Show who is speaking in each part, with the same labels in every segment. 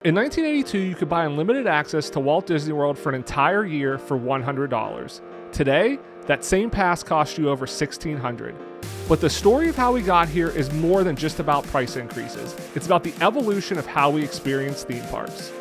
Speaker 1: In 1982, you could buy unlimited access to Walt Disney World for an entire year for $100. Today, that same pass costs you over $1,600. But the story of how we got here is more than just about price increases. It's about the evolution of how we experience theme parks.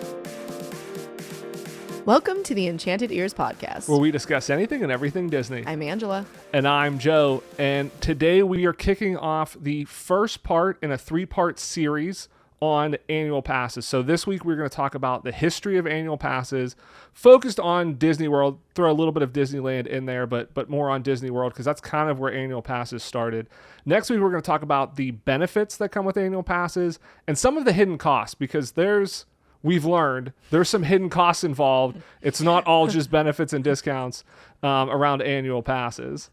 Speaker 2: Welcome to the Enchanted Ears podcast,
Speaker 1: where we discuss anything and everything Disney.
Speaker 2: I'm Angela.
Speaker 1: And I'm Joe. And today we are kicking off the first part in a 3-part series on annual passes. So this week we're going to talk about the history of annual passes, focused on Disney World, throw a little bit of Disneyland in there, but more on Disney World because that's kind of where annual passes started. Next week we're going to talk about the benefits that come with annual passes and some of the hidden costs, because we've learned there's some hidden costs involved. It's not all just benefits and discounts around annual passes.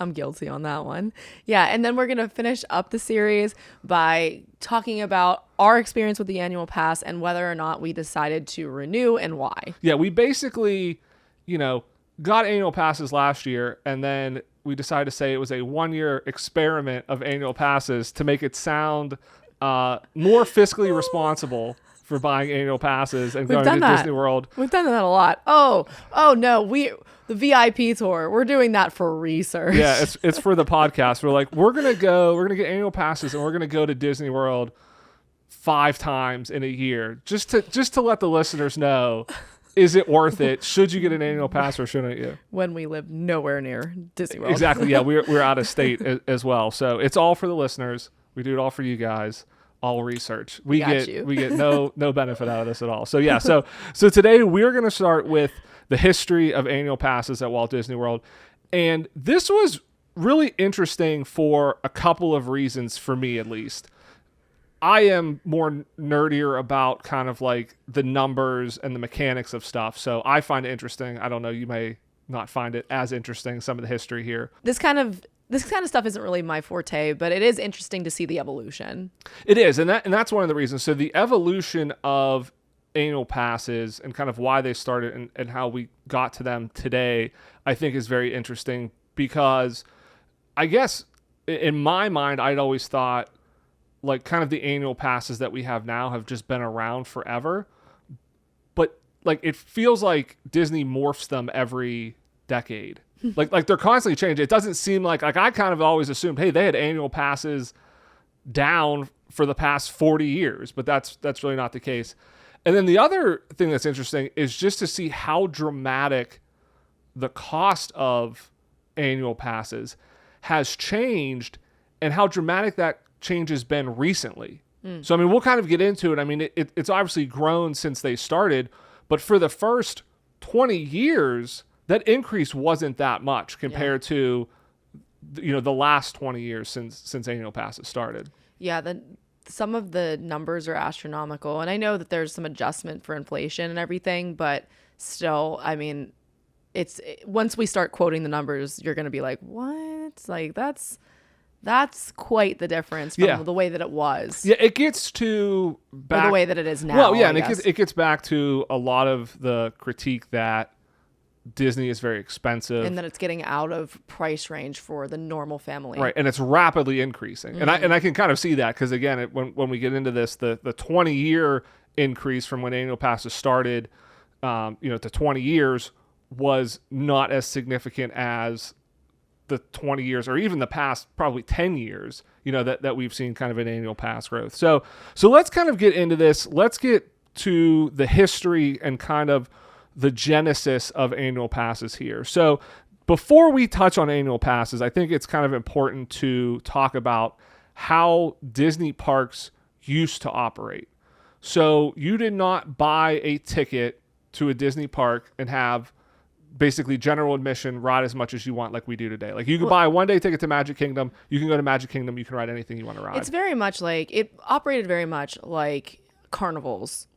Speaker 2: I'm guilty on that one. Yeah, and then we're going to finish up the series by talking about our experience with the annual pass and whether or not we decided to renew and why.
Speaker 1: Yeah, we basically, got annual passes last year, and then we decided to say it was a 1-year experiment of annual passes to make it sound more fiscally responsible for buying annual passes and going to Disney World.
Speaker 2: We've done that a lot. Oh no, the VIP tour, we're doing that for research.
Speaker 1: Yeah, it's for the podcast. We're like, we're gonna get annual passes and we're gonna go to Disney World 5 times in a year, just to let the listeners know, is it worth it? Should you get an annual pass or shouldn't you?
Speaker 2: When we live nowhere near Disney World.
Speaker 1: Exactly. Yeah, we're out of state as well. So it's all for the listeners. We do it all for you guys. All research. We get no benefit out of this at all. So yeah, so today we're going to start with the history of annual passes at Walt Disney World. And this was really interesting for a couple of reasons, for me at least. I am more nerdier about kind of like the numbers and the mechanics of stuff. So I find it interesting. I don't know, you may not find it as interesting, some of the history here.
Speaker 2: This kind of stuff isn't really my forte, but it is interesting to see the evolution.
Speaker 1: It is, and that's one of the reasons. So the evolution of annual passes and kind of why they started and how we got to them today, I think is very interesting, because I guess in my mind, I'd always thought like kind of the annual passes that we have now have just been around forever. But like it feels like Disney morphs them every decade. Like they're constantly changing. It doesn't seem like I kind of always assumed, hey, they had annual passes down for the past 40 years, but that's really not the case. And then the other thing that's interesting is just to see how dramatic the cost of annual passes has changed and how dramatic that change has been recently. So, I mean, we'll kind of get into it. I mean, it's obviously grown since they started, but for the first 20 years, that increase wasn't that much compared to, the last 20 years since annual passes started.
Speaker 2: Yeah, some of the numbers are astronomical, and I know that there's some adjustment for inflation and everything, but still, I mean, once we start quoting the numbers, you're going to be like, what? Like that's quite the difference from the way that it was.
Speaker 1: Yeah, it gets to back,
Speaker 2: or the way that it is now.
Speaker 1: Well, yeah, and it gets back to a lot of the critique that Disney is very expensive,
Speaker 2: and that it's getting out of price range for the normal family,
Speaker 1: right? And it's rapidly increasing, and I can kind of see that, because again, when we get into this, the 20-year increase from when annual passes started, to 20 years was not as significant as the 20 years or even the past probably 10 years, that we've seen kind of an annual pass growth. So let's kind of get into this. Let's get to the history and kind of the genesis of annual passes here. So before we touch on annual passes, I think it's kind of important to talk about how Disney parks used to operate. So you did not buy a ticket to a Disney park and have basically general admission, ride as much as you want like we do today. Like you can buy a 1-day ticket to Magic Kingdom, you can go to Magic Kingdom, you can ride anything you want to ride.
Speaker 2: It's very much like, it operated very much like carnivals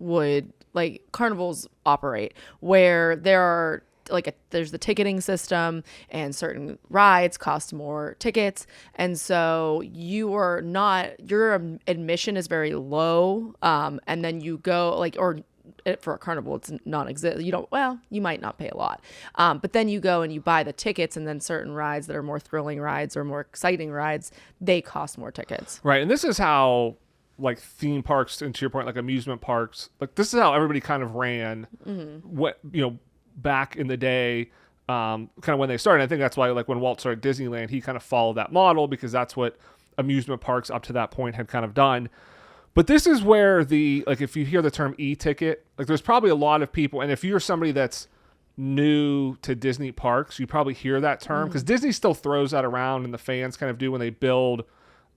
Speaker 2: operate, where there's the ticketing system, and certain rides cost more tickets, and so your admission is very low, and then you go for a carnival, it's non-existent. You might not pay a lot, but then you go and you buy the tickets, and then certain rides that are more thrilling rides or more exciting rides, they cost more tickets.
Speaker 1: Right, and this is how like theme parks, and to your point, like amusement parks. Like this is how everybody kind of ran. What back in the day, kind of when they started. I think that's why like when Walt started Disneyland, he kind of followed that model because that's what amusement parks up to that point had kind of done. But this is where if you hear the term e-ticket, like there's probably a lot of people, and if you're somebody that's new to Disney parks, you probably hear that term because Disney still throws that around, and the fans kind of do when they build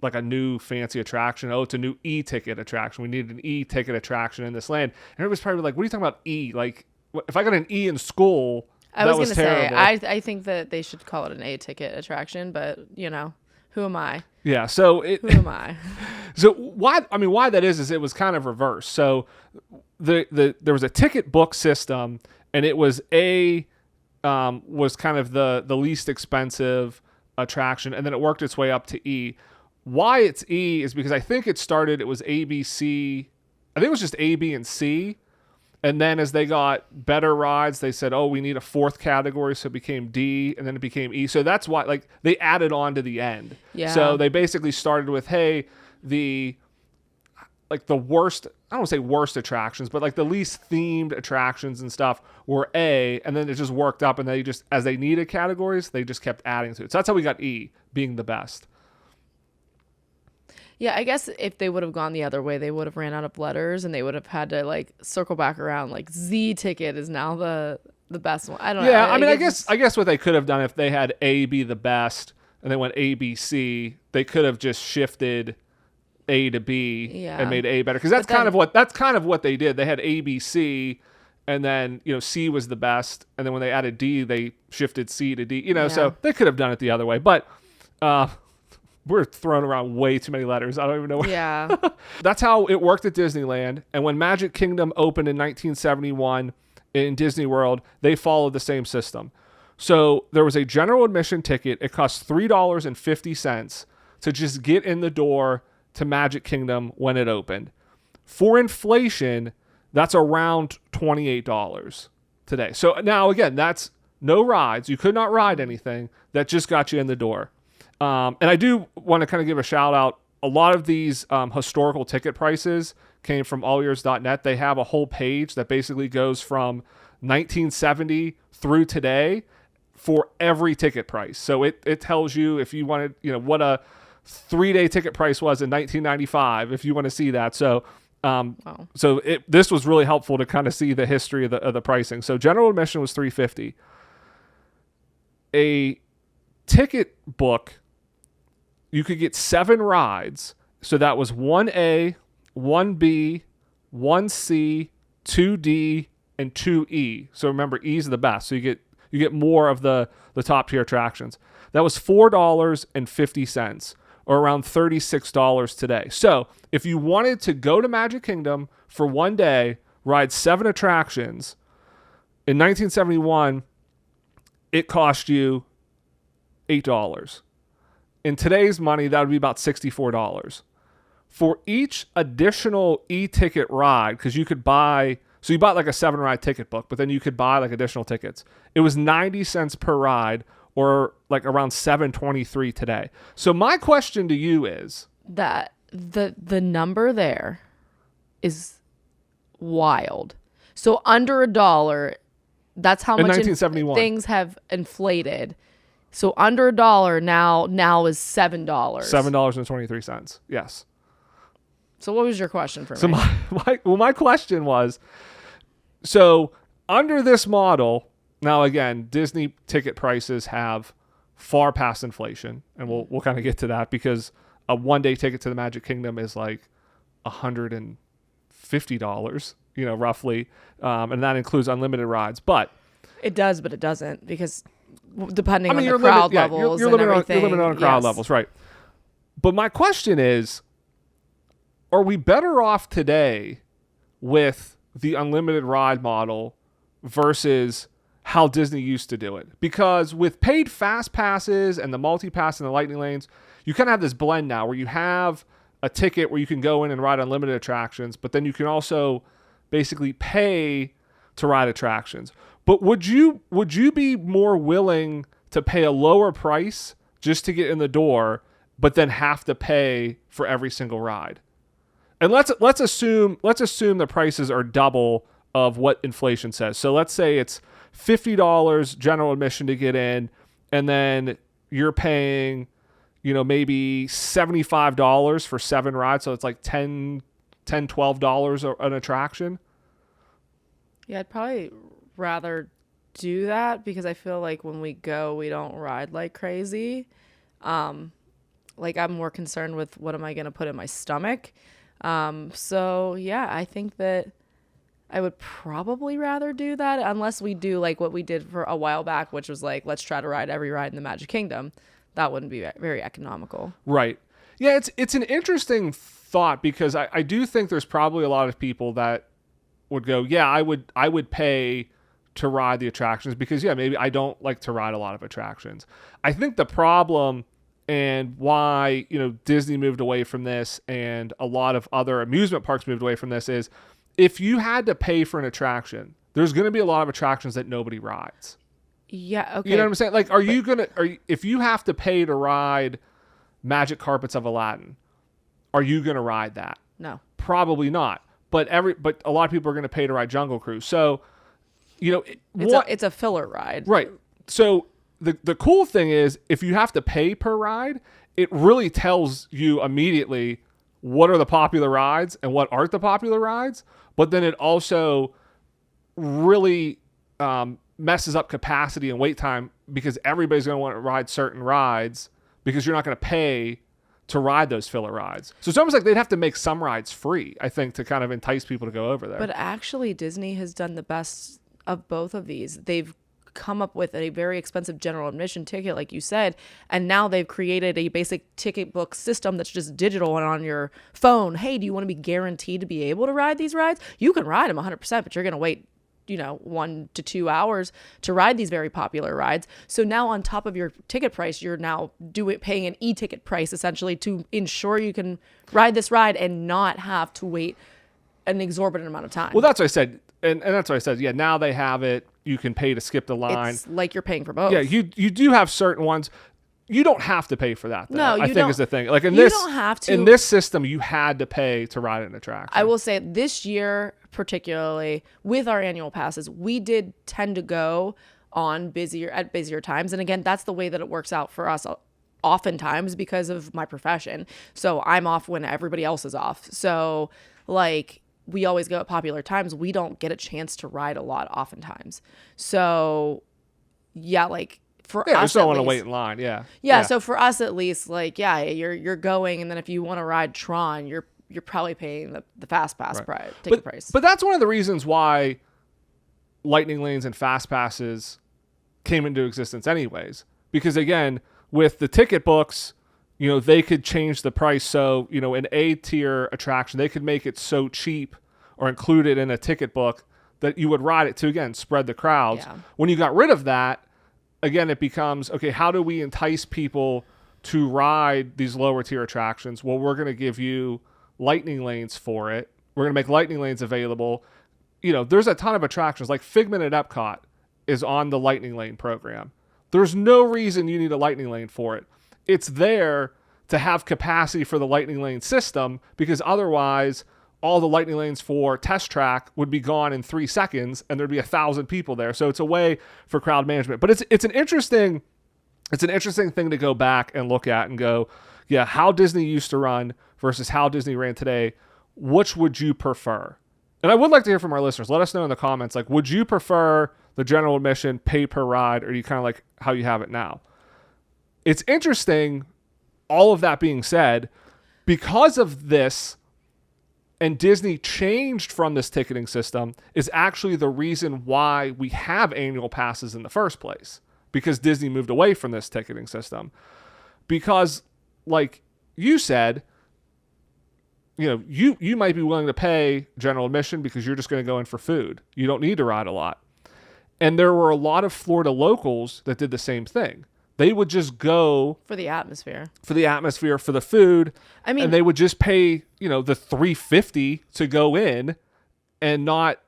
Speaker 1: like a new fancy attraction. Oh, it's a new e-ticket attraction. We need an e-ticket attraction in this land. And everybody's probably like, what are you talking about e? Like, if I got an E in school,
Speaker 2: I was going to say,
Speaker 1: terrible.
Speaker 2: I think that they should call it an A-ticket attraction, but, who am I?
Speaker 1: Yeah, so
Speaker 2: Who am I?
Speaker 1: So why that is it was kind of reversed. So there was a ticket book system, and it was was kind of the least expensive attraction, and then it worked its way up to E. Why it's E is because I think it was A, B, C. I think it was just A, B, and C. And then as they got better rides, they said, oh, we need a fourth category. So it became D, and then it became E. So that's why, like, they added on to the end.
Speaker 2: Yeah.
Speaker 1: So they basically started with, hey, the worst, I don't want to say worst attractions, but like the least themed attractions and stuff were A, and then it just worked up, and they just, as they needed categories, they just kept adding to it. So that's how we got E, being the best.
Speaker 2: Yeah, I guess if they would have gone the other way, they would have ran out of letters, and they would have had to like circle back around. Like Z ticket is now the best one. I don't know.
Speaker 1: Yeah, I mean, I guess what they could have done if they had A be the best, and they went A, B, C, they could have just shifted A to B and made A better, because that's kind of what they did. They had A, B, C, and then C was the best, and then when they added D, they shifted C to D. So they could have done it the other way, but. We're throwing around way too many letters. I don't even know where.
Speaker 2: Yeah.
Speaker 1: That's how it worked at Disneyland. And when Magic Kingdom opened in 1971 in Disney World, they followed the same system. So there was a general admission ticket. It cost $3.50 to just get in the door to Magic Kingdom when it opened. For inflation, that's around $28 today. So now, again, that's no rides. You could not ride anything. That just got you in the door. And I do want to kind of give a shout out. A lot of these historical ticket prices came from allears.net. They have a whole page that basically goes from 1970 through today for every ticket price. So it tells you if you wanted, what a 3-day ticket price was in 1995, if you want to see that. So,
Speaker 2: Wow.
Speaker 1: so this was really helpful to kind of see the history of the pricing. So general admission was $3.50. A ticket book, you could get 7 rides. So that was 1A, 1B, 1C, 2D, and 2E. So remember, E's the best. So you get more of the top tier attractions. That was $4.50, or around $36 today. So if you wanted to go to Magic Kingdom for one day, ride 7 attractions, in 1971, it cost you $8. In today's money, that would be about $64. For each additional e-ticket ride, because you bought like a 7-ride ticket book, but then you could buy like additional tickets. It was 90 cents per ride, or like around $7.23 today. So my question to you is
Speaker 2: that the number there is wild. So under $1, that's how much
Speaker 1: 1971
Speaker 2: things have inflated. So under $1 now is $7.
Speaker 1: $7.23. Yes.
Speaker 2: So what was your question for me?
Speaker 1: So my question was, so under this model, now again, Disney ticket prices have far past inflation, and we'll kind of get to that, because a 1-day ticket to the Magic Kingdom is like $150, roughly, and that includes unlimited rides. But
Speaker 2: it does, but it doesn't, because depending on the crowd levels,
Speaker 1: you're limited on crowd
Speaker 2: yes.
Speaker 1: levels, right? But my question is, are we better off today with the unlimited ride model versus how Disney used to do it? Because with paid fast passes and the multi-pass and the lightning lanes, you kind of have this blend now where you have a ticket where you can go in and ride unlimited attractions, but then you can also basically pay to ride attractions. But would you be more willing to pay a lower price just to get in the door, but then have to pay for every single ride? And let's assume the prices are double of what inflation says. So let's say it's $50 general admission to get in, and then you're paying, maybe $75 for 7 rides. So it's like $12 an attraction.
Speaker 2: Yeah, I'd probably rather do that because I feel like when we go, we don't ride like crazy. Like I'm more concerned with what am I going to put in my stomach. So yeah, I think that I would probably rather do that unless we do like what we did for a while back, which was like, let's try to ride every ride in the Magic Kingdom. That wouldn't be very economical.
Speaker 1: Right. Yeah, it's an interesting thought because I do think there's probably a lot of people that would go, yeah, I would pay to ride the attractions because, yeah, maybe I don't like to ride a lot of attractions. I think the problem and why, Disney moved away from this and a lot of other amusement parks moved away from this is if you had to pay for an attraction, there's going to be a lot of attractions that nobody rides.
Speaker 2: Yeah, okay.
Speaker 1: You know what I'm saying? Like, if you have to pay to ride Magic Carpets of Aladdin, are you going to ride that?
Speaker 2: No.
Speaker 1: Probably not. But a lot of people are going to pay to ride Jungle Cruise. So,
Speaker 2: it's a filler ride.
Speaker 1: Right. So the cool thing is if you have to pay per ride, it really tells you immediately what are the popular rides and what aren't the popular rides. But then it also really messes up capacity and wait time because everybody's going to want to ride certain rides because you're not going to pay to ride those filler rides. So it's almost like they'd have to make some rides free, I think, to kind of entice people to go over there.
Speaker 2: But actually, Disney has done the best of both of these. They've come up with a very expensive general admission ticket, like you said, and now they've created a basic ticket book system that's just digital and on your phone. Hey, do you want to be guaranteed to be able to ride these rides? You can ride them 100%, but you're going to wait 1 to 2 hours to ride these very popular rides. So now on top of your ticket price, you're now paying an e-ticket price essentially to ensure you can ride this ride and not have to wait an exorbitant amount of time.
Speaker 1: Well, that's what I said. And that's what I said. Yeah, now they have it. You can pay to skip the line.
Speaker 2: It's like you're paying for both.
Speaker 1: Yeah, you do have certain ones. You don't have to pay for that, though.
Speaker 2: No, you
Speaker 1: I think
Speaker 2: don't.
Speaker 1: is the thing. Like
Speaker 2: You don't have to.
Speaker 1: In this system, you had to pay to ride an attraction.
Speaker 2: I will say this year, particularly with our annual passes, we did tend to go on busier times. And again, that's the way that it works out for us oftentimes because of my profession. So I'm off when everybody else is off. So like we always go at popular times. We don't get a chance to ride a lot oftentimes. So yeah, like for us,
Speaker 1: you just don't want to
Speaker 2: least,
Speaker 1: wait in line.
Speaker 2: Yeah. So for us, at least, like, yeah, you're going, and then if you want to ride Tron, you're probably paying the fast pass ticket price.
Speaker 1: But that's one of the reasons why lightning lanes and fast passes came into existence, anyways. Because again, with the ticket books, they could change the price. So an A tier attraction, they could make it so cheap or include it in a ticket book that you would ride it to again spread the crowds.
Speaker 2: Yeah.
Speaker 1: When you got rid of that. Again, it becomes, okay, how do we entice people to ride these lower tier attractions? Well, we're going to give you lightning lanes for it. We're going to make lightning lanes available. There's a ton of attractions. Like Figment at Epcot is on the lightning lane program. There's no reason you need a lightning lane for it. It's there to have capacity for the lightning lane system because otherwise all the lightning lanes for Test Track would be gone in 3 seconds and there'd be 1,000 people there. So it's a way for crowd management. But it's an interesting thing to go back and look at and go, yeah, how Disney used to run versus how Disney ran today. Which would you prefer? And I would like to hear from our listeners. Let us know in the comments, like, would you prefer the general admission pay per ride, or are you kind of like how you have it now? It's interesting, all of that being said, because of this, and Disney changed from this ticketing system, is actually the reason why we have annual passes in the first place. Because Disney moved away from this ticketing system. Because, like you said, you might be willing to pay general admission because you're just going to go in for food. You don't need to ride a lot. And there were a lot of Florida locals that did the same thing. They would just go
Speaker 2: for the atmosphere,
Speaker 1: for the food.
Speaker 2: I mean,
Speaker 1: and they would just pay, the $3.50 to go in and not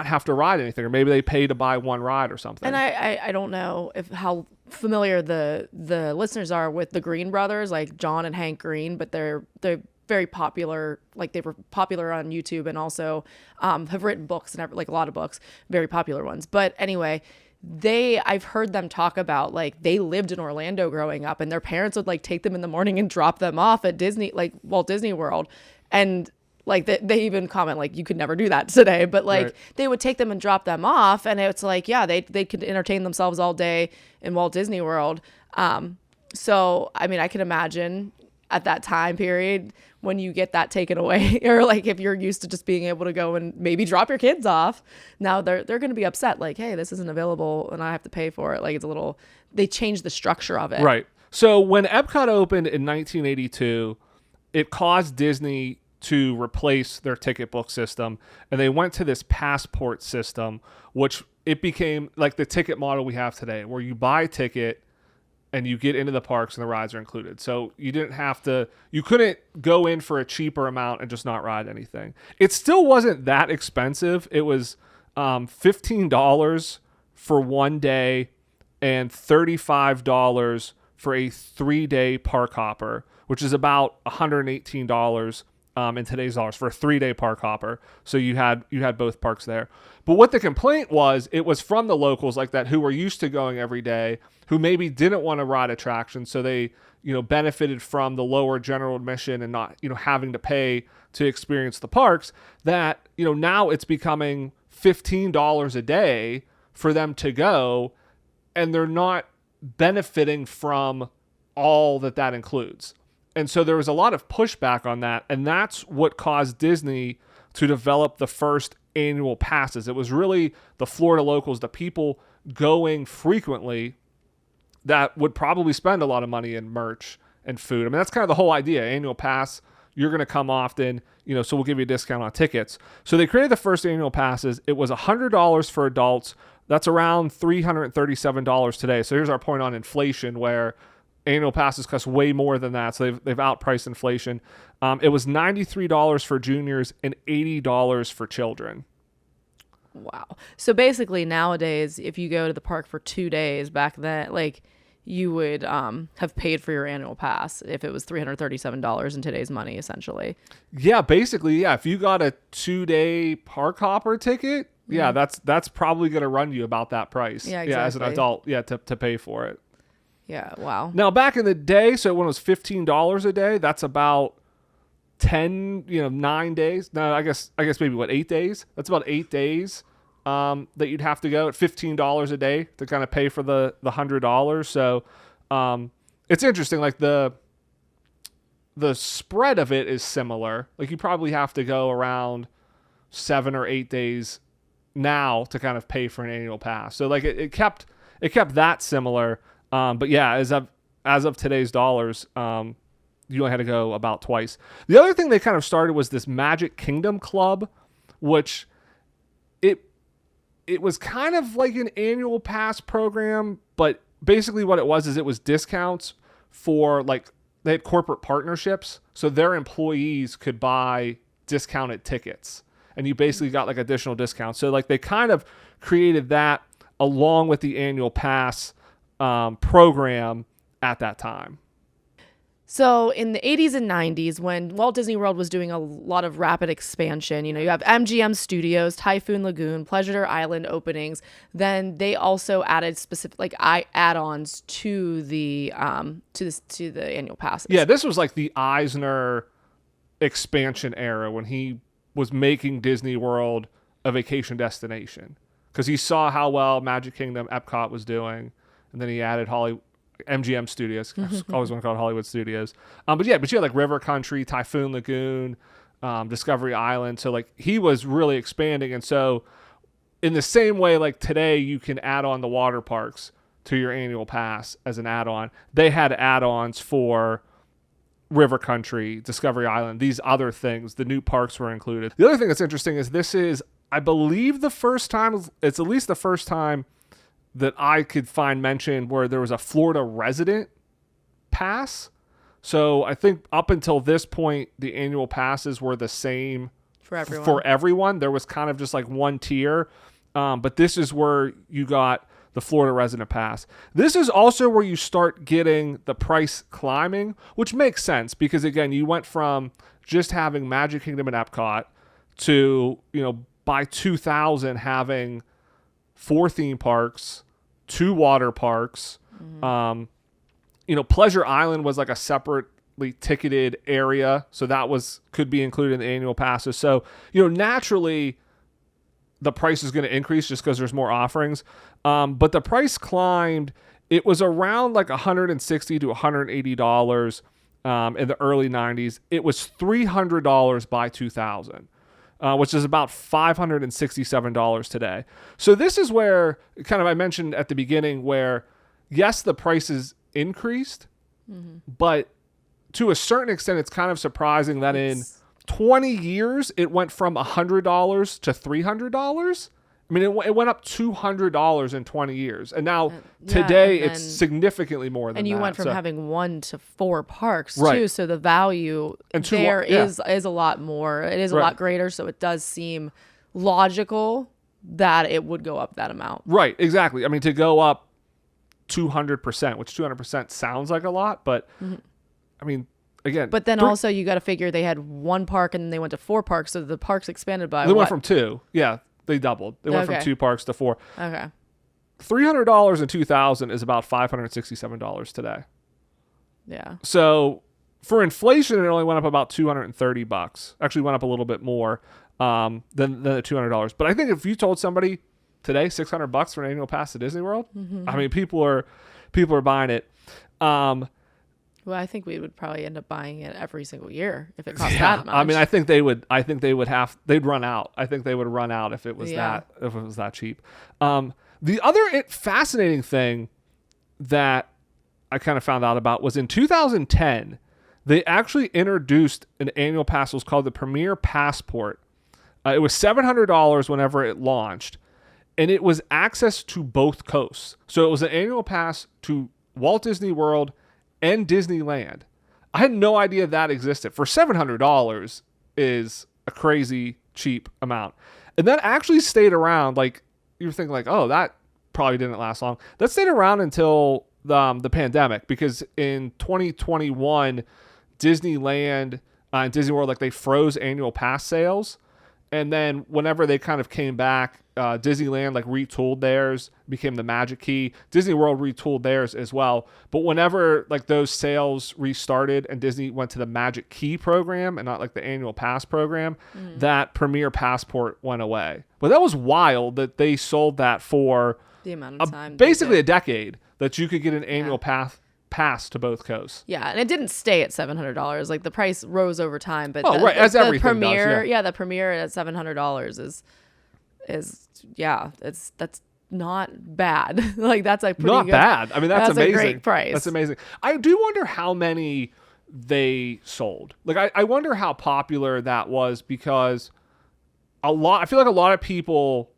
Speaker 1: have to ride anything, or maybe they pay to buy one ride or something.
Speaker 2: And I don't know how familiar the listeners are with the Green brothers, like John and Hank Green, but they're very popular. Like they were popular on YouTube and also have written books and like a lot of books, very popular ones. But anyway, I've heard them talk about like they lived in Orlando growing up and their parents would like take them in the morning and drop them off at Disney, like Walt Disney World. And like they even comment like you could never do that today, but like
Speaker 1: Right.
Speaker 2: they would take them and drop them off, and it's like they could entertain themselves all day in Walt Disney World. So I mean, I can imagine at that time period when you get that taken away, or like if you're used to just being able to go and maybe drop your kids off, now they're going to be upset. Like, hey, this isn't available and I have to pay for it. Like they changed the structure of it.
Speaker 1: Right. So when Epcot opened in 1982, it caused Disney to replace their ticket book system, and they went to this passport system, which it became like the ticket model we have today, where you buy a ticket and you get into the parks and the rides are included. So you couldn't go in for a cheaper amount and just not ride anything. It still wasn't that expensive. It was $15 for 1 day and $35 for a 3-day park hopper, which is about $118 in today's dollars for a 3-day park hopper. So you had both parks there. But what the complaint was, it was from the locals like that who were used to going every day, who maybe didn't want to ride attractions, so they benefited from the lower general admission and not having to pay to experience the parks. That now it's becoming $15 a day for them to go, and they're not benefiting from all that includes. And so there was a lot of pushback on that, and that's what caused Disney to develop the first annual passes. It was really the Florida locals, the people going frequently, that would probably spend a lot of money in merch and food. I mean, that's kind of the whole idea. Annual pass, you're going to come often, so we'll give you a discount on tickets. So they created the first annual passes. It was $100 for adults. That's around $337 today. So here's our point on inflation, where annual passes cost way more than that. So they've outpriced inflation. It was $93 for juniors and $80 for children.
Speaker 2: Wow. So basically nowadays, if you go to the park for 2 days, back then, like you would have paid for your annual pass if it was $337 in today's money, essentially.
Speaker 1: Yeah, basically, yeah. If you got a 2-day park hopper ticket, yeah, that's probably going to run you about that price.
Speaker 2: Yeah, exactly.
Speaker 1: Yeah, as an adult, to pay for it.
Speaker 2: Yeah, wow.
Speaker 1: Now, back in the day, so when it was $15 a day, that's about 9 days. No, I guess maybe 8 days? That's about 8 days that you'd have to go at $15 a day to kind of pay for the $100. So it's interesting. Like the spread of it is similar. Like you probably have to go around 7 or 8 days now to kind of pay for an annual pass. So like it kept that similar. But yeah, as of today's dollars, you only had to go about twice. The other thing they kind of started was this Magic Kingdom Club, which it was kind of like an annual pass program, but basically what it was is it was discounts for, like, they had corporate partnerships, so their employees could buy discounted tickets, and you basically got like additional discounts. So like they kind of created that along with the annual pass program at that time.
Speaker 2: So in the 80s and 90s, when Walt Disney World was doing a lot of rapid expansion, you have MGM Studios, Typhoon Lagoon, Pleasure Island openings. Then they also added specific add-ons to the annual passes.
Speaker 1: Yeah, this was like the Eisner expansion era when he was making Disney World a vacation destination, because he saw how well Magic Kingdom, Epcot was doing, and then he added MGM Studios. I always want to call it Hollywood Studios. But you had like River Country, Typhoon Lagoon, Discovery Island. So like he was really expanding. And so in the same way, like today you can add on the water parks to your annual pass as an add-on. They had add-ons for River Country, Discovery Island, these other things. The new parks were included. The other thing that's interesting is this is, I believe, it's at least the first time that I could find mentioned where there was a Florida resident pass. So I think up until this point, the annual passes were the same for everyone. There was kind of just like one tier. But this is where you got the Florida resident pass. This is also where you start getting the price climbing, which makes sense because, again, you went from just having Magic Kingdom and Epcot to, by 2000 having 4 theme parks, 2 water parks. Pleasure Island was like a separately ticketed area, so that could be included in the annual passes. So, naturally the price is going to increase just because there's more offerings. But the price climbed. It was around like $160 to $180 in the early 90s. It was $300 by 2000. Which is about $567 today. So this is where kind of I mentioned at the beginning where, yes, the prices increased, but to a certain extent, it's kind of surprising that in 20 years, it went from $100 to $300. I mean, it went up $200 in 20 years. And now today it's significantly more than that.
Speaker 2: And you went from having 1 to 4 parks
Speaker 1: right.
Speaker 2: too. So the value is a lot more. It is a lot greater. So it does seem logical that it would go up that amount.
Speaker 1: Right. Exactly. I mean, to go up 200%, which 200% sounds like a lot, but I mean, again.
Speaker 2: But then also you got to figure they had 1 park and then they went to 4 parks. So the parks expanded by
Speaker 1: They went from 2. Yeah. They doubled. They went from 2 parks to 4.
Speaker 2: Okay.
Speaker 1: $300 in 2000 is about $567 today.
Speaker 2: Yeah.
Speaker 1: So for inflation, it only went up about $230. Actually went up a little bit more than the $200. But I think if you told somebody today $600 for an annual pass to Disney World, I mean, people are buying it.
Speaker 2: Well, I think we would probably end up buying it every single year if it cost that much.
Speaker 1: I mean, I think they would they'd run out. I think they would run out if it was that cheap. The other fascinating thing that I kind of found out about was in 2010, they actually introduced an annual pass. It was called the Premier Passport. It was $700 whenever it launched, and it was access to both coasts. So it was an annual pass to Walt Disney World and Disneyland. I had no idea that existed. For $700 is a crazy cheap amount. And that actually stayed around. Like, you're thinking like, oh, that probably didn't last long. That stayed around until the pandemic, because in 2021, Disneyland and Disney World, like, they froze annual pass sales. And then whenever they kind of came back, Disneyland like retooled theirs, became the Magic Key. Disney World retooled theirs as well. But whenever like those sales restarted and Disney went to the Magic Key program and not like the annual pass program, that Premier Passport went away. But that was wild that they sold that for
Speaker 2: the amount of time,
Speaker 1: basically a decade, that you could get an annual pass to both coasts.
Speaker 2: Yeah, and it didn't stay at $700. Like, the price rose over time, but
Speaker 1: as everything
Speaker 2: Premier,
Speaker 1: does,
Speaker 2: the Premier at $700 that's not bad. Like, that's like pretty
Speaker 1: not
Speaker 2: good.
Speaker 1: bad. I mean, that's amazing.
Speaker 2: A great price.
Speaker 1: That's amazing. I do wonder how many they sold. Like, I wonder how popular that was, because I feel like a lot of people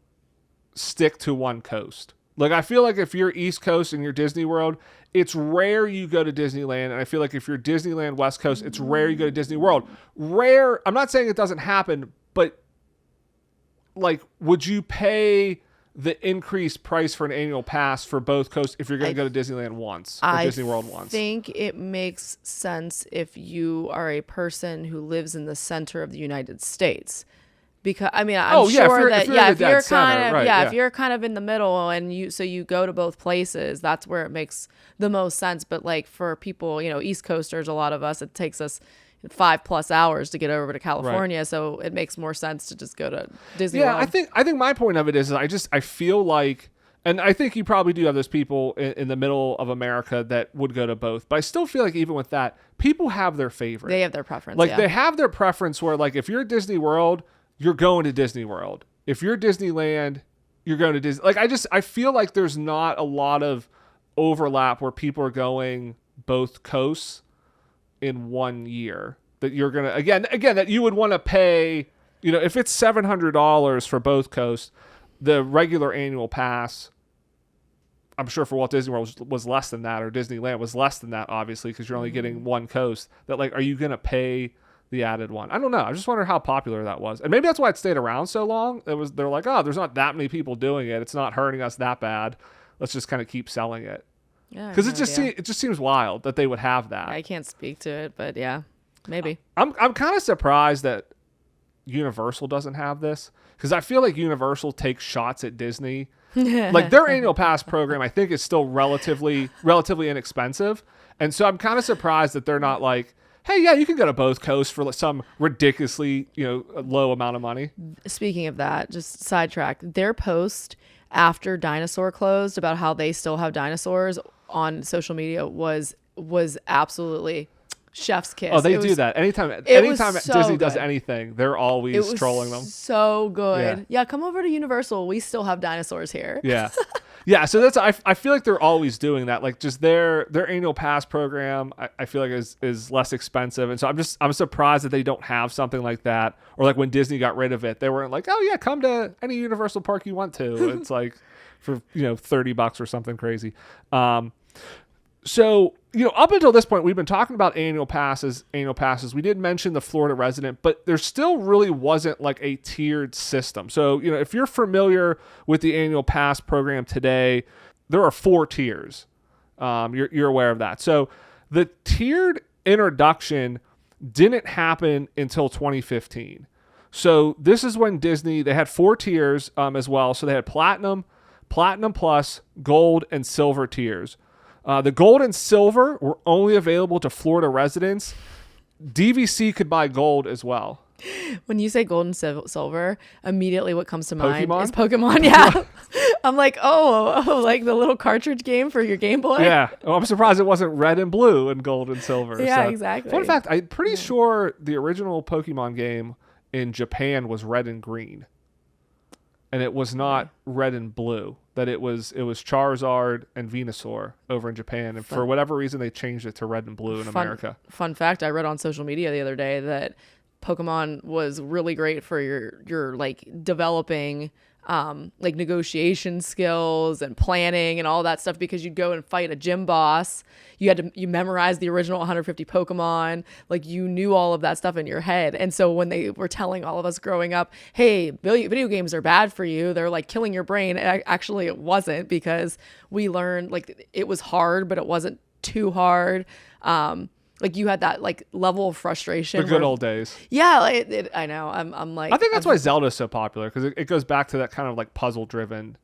Speaker 1: stick to one coast. Like, I feel like if you're East Coast and you're Disney World, it's rare you go to Disneyland. And I feel like if you're Disneyland West Coast, it's rare you go to Disney World. Rare. I'm not saying it doesn't happen, but like, would you pay the increased price for an annual pass for both coasts if you're going to go to Disneyland once or Disney World once?
Speaker 2: I think it makes sense if you are a person who lives in the center of the United States. Because I'm sure that if you're kind of in the middle and you go to both places, that's where it makes the most sense. But like, for people, East Coasters, a lot of us, it takes us 5+ hours to get over to California, right. So it makes more sense to just go to Disney World.
Speaker 1: I think my point of it is I feel like, and I think you probably do have those people in the middle of America that would go to both, but I still feel like even with that, people have their favorite.
Speaker 2: They have their preference.
Speaker 1: Like, they have their preference where, like, if you're at Disney World, you're going to Disney World. If you're Disneyland, you're going to Disney. Like, I feel like there's not a lot of overlap where people are going both coasts in 1 year. That you're going to, again, that you would want to pay, if it's $700 for both coasts, the regular annual pass, I'm sure for Walt Disney World was less than that, or Disneyland was less than that, obviously, because you're only getting one coast. That, like, are you going to pay the added one? I don't know. I just wonder how popular that was. And maybe that's why it stayed around so long. They're like, oh, there's not that many people doing it. It's not hurting us that bad. Let's just kind of keep selling it. Yeah. Because it just seems wild that they would have that.
Speaker 2: I can't speak to it, but yeah. Maybe.
Speaker 1: I'm kind of surprised that Universal doesn't have this, because I feel like Universal takes shots at Disney. Like their annual pass program, I think, is still relatively inexpensive, and so I'm kind of surprised that they're not like, hey, yeah, you can go to both coasts for some ridiculously low amount of money.
Speaker 2: Speaking of that, just sidetrack. Their post after Dinosaur closed about how they still have dinosaurs on social media was absolutely chef's kiss.
Speaker 1: Oh, they do that anytime
Speaker 2: so
Speaker 1: Disney does
Speaker 2: good.
Speaker 1: anything, they're always trolling them.
Speaker 2: So good. Yeah, come over to Universal. We still have dinosaurs here.
Speaker 1: Yeah. Yeah, so that's I feel like they're always doing that. Like just their annual pass program, I feel like is less expensive, and so I'm surprised that they don't have something like that. Or like when Disney got rid of it, they weren't like, oh yeah, come to any Universal park you want to. It's like for $30 or something crazy. So, up until this point, we've been talking about annual passes. We did mention the Florida resident, but there still really wasn't like a tiered system. So, if you're familiar with the annual pass program today, there are 4 tiers. You're aware of that. So the tiered introduction didn't happen until 2015. So this is when Disney, they had 4 tiers as well. So they had Platinum Plus, Gold, and Silver tiers. The Gold and Silver were only available to Florida residents. DVC could buy Gold as well.
Speaker 2: When you say Gold and Silver, immediately what comes to mind
Speaker 1: Pokemon?
Speaker 2: is Pokemon. Yeah. I'm like, oh, like the little cartridge game for your Game Boy.
Speaker 1: Yeah. Well, I'm surprised it wasn't Red and Blue and Gold and Silver.
Speaker 2: Yeah,
Speaker 1: so.
Speaker 2: exactly.
Speaker 1: Fun fact, I'm pretty sure the original Pokemon game in Japan was Red and Green. And it was not Red and Blue. That it was Charizard and Venusaur over in Japan. And for whatever reason, they changed it to Red and Blue in America.
Speaker 2: Fun fact, I read on social media the other day that Pokemon was really great for your like developing like negotiation skills and planning and all that stuff, because you'd go and fight a gym boss. You memorized the original 150 Pokemon. Like you knew all of that stuff in your head. And so when they were telling all of us growing up, hey, video games are bad for you, they're like killing your brain. Actually, it wasn't, because we learned like it was hard, but it wasn't too hard. Like you had that like level of frustration.
Speaker 1: The good old days.
Speaker 2: Yeah, I know. I'm like.
Speaker 1: I think that's why Zelda's so popular, because it goes back to that kind of like puzzle driven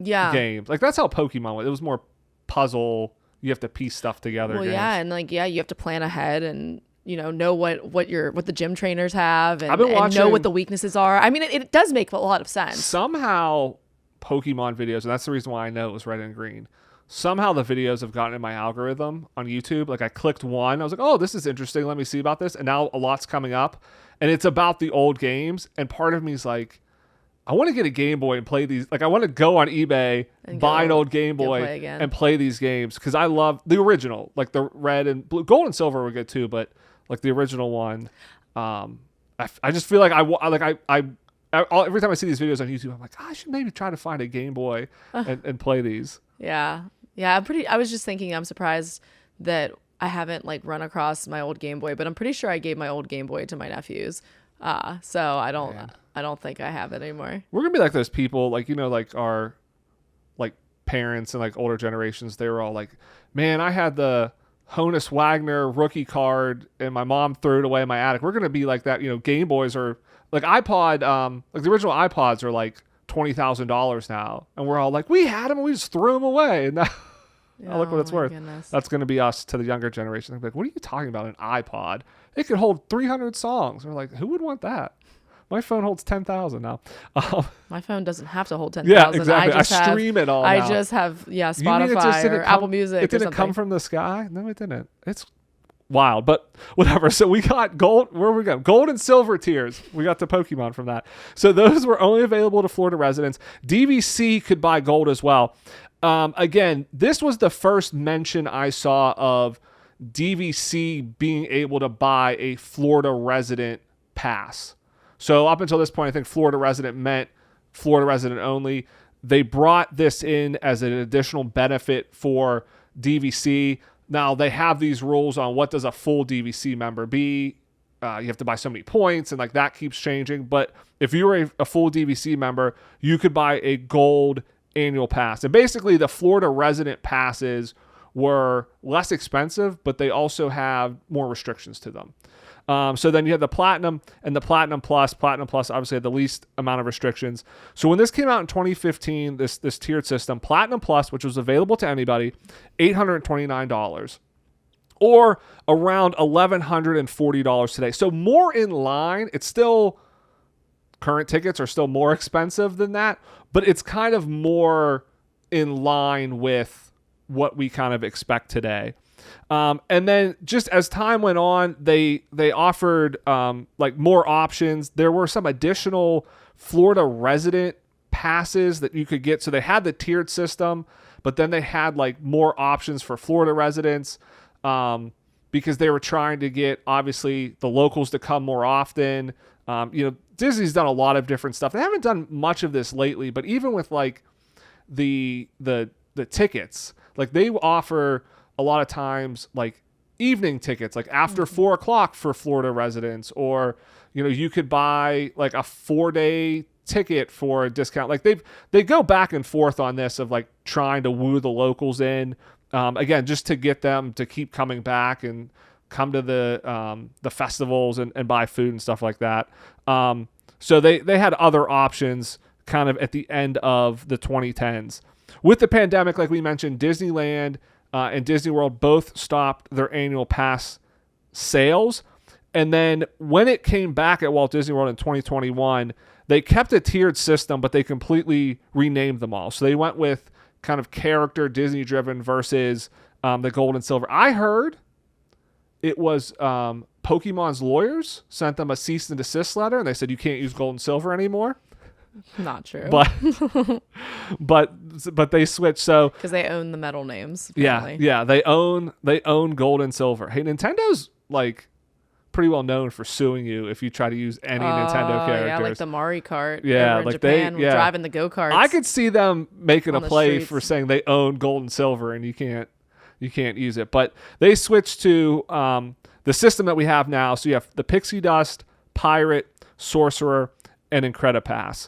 Speaker 1: game. Like that's how Pokemon was. It was more puzzle. You have to piece stuff together.
Speaker 2: Well,
Speaker 1: games.
Speaker 2: yeah, and like you have to plan ahead and know what the gym trainers have and,
Speaker 1: I've been watching,
Speaker 2: and know what the weaknesses are. I mean, it does make a lot of sense.
Speaker 1: Somehow, Pokemon videos, and that's the reason why I know it was Red and Green. Somehow the videos have gotten in my algorithm on YouTube. Like I clicked one, I was like, oh, this is interesting. Let me see about this. And now a lot's coming up, and it's about the old games. And part of me is like, I want to get a Game Boy and play these. Like I want to go on eBay, and buy an old Game Boy and play these games, because I love the original, like the Red and Blue. Gold and Silver were good too, but like the original one, I just feel like every time I see these videos on YouTube, I'm like, I should maybe try to find a Game Boy and play these.
Speaker 2: Yeah. I was just thinking, I'm surprised that I haven't like run across my old Game Boy, but I'm pretty sure I gave my old Game Boy to my nephews. So I don't think I have it anymore.
Speaker 1: We're gonna be like those people, like like our like parents and like older generations. They were all like, man, I had the Honus Wagner rookie card and my mom threw it away in my attic. We're gonna be like that. Game Boys are like iPod, like the original iPods are like $20,000 now, and we're all like, we had them and we just threw them away, and now look what it's worth.
Speaker 2: Goodness.
Speaker 1: That's going to be us to the younger generation. They're like, what are you talking about? An iPod? It could hold 300 songs. We're like, who would want that? My phone holds 10,000 now.
Speaker 2: My phone doesn't have to hold 10,000.
Speaker 1: Yeah, exactly. I stream it all now.
Speaker 2: I just have Spotify or Apple Music.
Speaker 1: It didn't come from the sky? No, it didn't. It's wild, but whatever. So we got Gold. Where we go? Gold and Silver tiers. We got the Pokemon from that. So those were only available to Florida residents. DVC could buy Gold as well. Again, this was the first mention I saw of DVC being able to buy a Florida resident pass. So up until this point, I think Florida resident meant Florida resident only. They brought this in as an additional benefit for DVC. Now, they have these rules on what does a full DVC member be. You have to buy so many points, and like that keeps changing. But if you were a full DVC member, you could buy a Gold annual pass. And basically, the Florida resident passes were less expensive, but they also have more restrictions to them. So then you have the Platinum and the Platinum Plus. Platinum Plus obviously had the least amount of restrictions. So when this came out in 2015, this tiered system, Platinum Plus, which was available to anybody, $829. Or around $1,140 today. So more in line. It's still, current tickets are still more expensive than that, but it's kind of more in line with what we kind of expect today. And then just as time went on, they offered like more options. There were some additional Florida resident passes that you could get. So they had the tiered system, but then they had like more options for Florida residents. Because they were trying to get, obviously, the locals to come more often. Disney's done a lot of different stuff. They haven't done much of this lately, but even with like the tickets, like they offer a lot of times like evening tickets, like after 4 o'clock for Florida residents, or you could buy like a 4-day ticket for a discount. Like they go back and forth on this of like trying to woo the locals in. Again, just to get them to keep coming back and come to the festivals and buy food and stuff like that. So they had other options kind of at the end of the 2010s. With the pandemic, like we mentioned, Disneyland and Disney World both stopped their annual pass sales. And then when it came back at Walt Disney World in 2021, they kept a tiered system, but they completely renamed them all. So they went with kind of character Disney driven versus the gold and silver. I heard it was Pokemon's lawyers sent them a cease and desist letter, and they said you can't use gold and silver anymore.
Speaker 2: Not true.
Speaker 1: But they switched. So
Speaker 2: because they own the metal names.
Speaker 1: Apparently. Yeah. They own gold and silver. Hey, Nintendo's like pretty well known for suing you if you try to use any Nintendo characters.
Speaker 2: Yeah, like the Mario Kart.
Speaker 1: Yeah,
Speaker 2: over in
Speaker 1: like
Speaker 2: Japan, driving the go-karts.
Speaker 1: I could see them making a play
Speaker 2: streets.
Speaker 1: for saying they own gold and silver and you can't use it. But they switched to the system that we have now. So you have the Pixie Dust, Pirate, Sorcerer, and Incredi-Pass.